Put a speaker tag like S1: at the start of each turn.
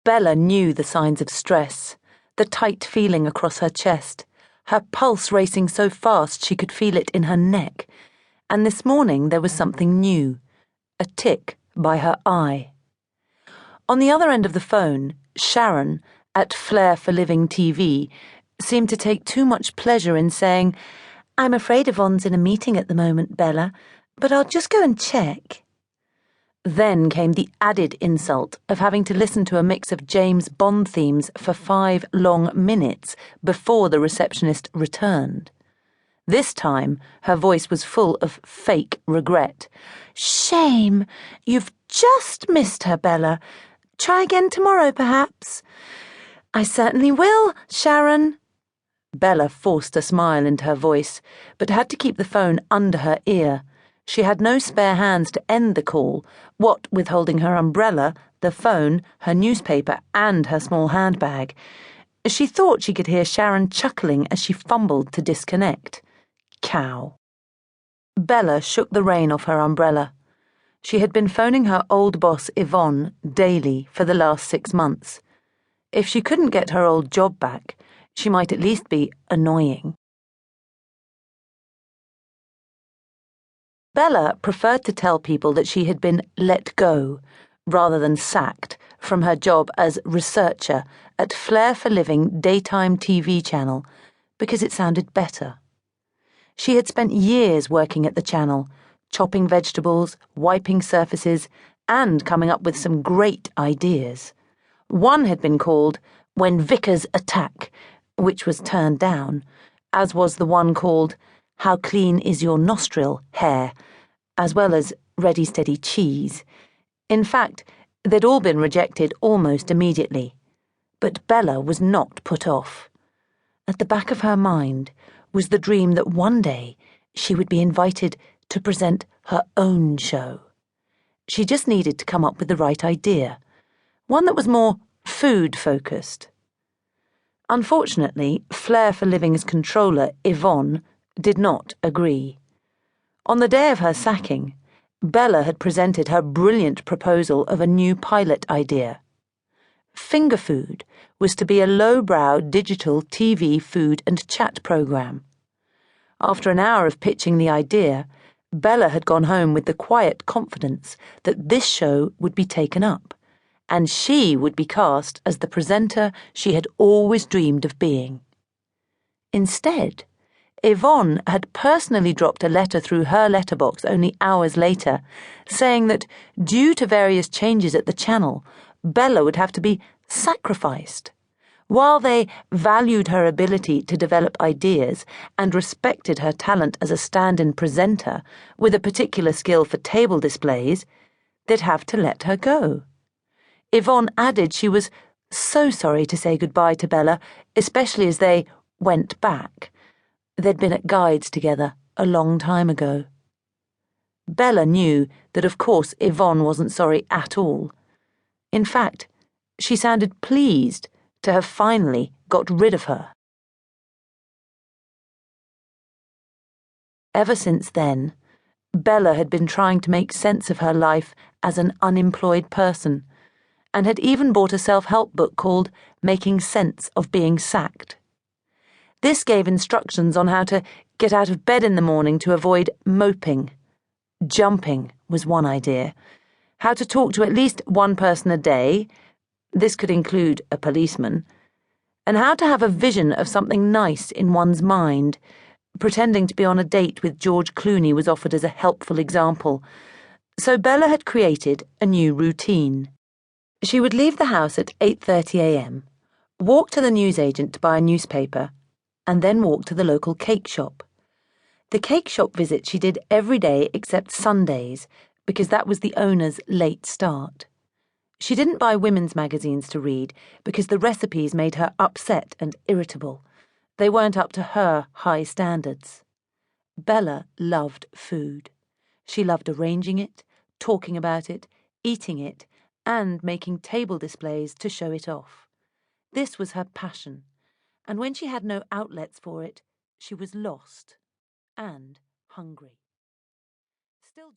S1: Bella knew the signs of stress, the tight feeling across her chest, her pulse racing so fast she could feel it in her neck, and this morning there was something new, a tick by her eye. On the other end of the phone, Sharon, at Flair for Living TV, seemed to take too much pleasure in saying, "I'm afraid Yvonne's in a meeting at the moment, Bella, but I'll just go and check." Then came the added insult of having to listen to a mix of James Bond themes for 5 long minutes before the receptionist returned. This time, her voice was full of fake regret. "Shame. You've just missed her, Bella. Try again tomorrow, perhaps." "I certainly will, Sharon." Bella forced a smile into her voice, but had to keep the phone under her ear. She had no spare hands to end the call, what with holding her umbrella, the phone, her newspaper, and her small handbag. She thought she could hear Sharon chuckling as she fumbled to disconnect. Cow. Bella shook the rain off her umbrella. She had been phoning her old boss Yvonne daily for the last 6 months. If she couldn't get her old job back, she might at least be annoying. Bella preferred to tell people that she had been let go, rather than sacked, from her job as researcher at Flair for Living daytime TV channel, because it sounded better. She had spent years working at the channel, chopping vegetables, wiping surfaces, and coming up with some great ideas. One had been called When Vicars Attack, which was turned down, as was the one called How Clean Is Your Nostril Hair, as well as Ready Steady Cheese. In fact, they'd all been rejected almost immediately. But Bella was not put off. At the back of her mind was the dream that one day she would be invited to present her own show. She just needed to come up with the right idea, one that was more food-focused. Unfortunately, Flair for Living's controller, Yvonne, did not agree. On the day of her sacking, Bella had presented her brilliant proposal of a new pilot idea. Finger Food was to be a lowbrow digital TV food and chat program. After an hour of pitching the idea, Bella had gone home with the quiet confidence that this show would be taken up, and she would be cast as the presenter she had always dreamed of being. Instead, Yvonne had personally dropped a letter through her letterbox only hours later, saying that, due to various changes at the channel, Bella would have to be sacrificed. While they valued her ability to develop ideas and respected her talent as a stand-in presenter with a particular skill for table displays, they'd have to let her go. Yvonne added she was so sorry to say goodbye to Bella, especially as they went back. They'd been at Guides together a long time ago. Bella knew that of course Yvonne wasn't sorry at all. In fact, she sounded pleased to have finally got rid of her. Ever since then, Bella had been trying to make sense of her life as an unemployed person, and had even bought a self-help book called Making Sense of Being Sacked. This gave instructions on how to get out of bed in the morning to avoid moping. Jumping was one idea. How to talk to at least one person a day, this could include a policeman, and how to have a vision of something nice in one's mind. Pretending to be on a date with George Clooney was offered as a helpful example. So Bella had created a new routine. She would leave the house at 8:30 a.m., walk to the newsagent to buy a newspaper, and then walk to the local cake shop. The cake shop visit she did every day except Sundays, because that was the owner's late start. She didn't buy women's magazines to read because the recipes made her upset and irritable. They weren't up to her high standards. Bella loved food. She loved arranging it, talking about it, eating it, and making table displays to show it off. This was her passion, and when she had no outlets for it, she was lost and hungry. Still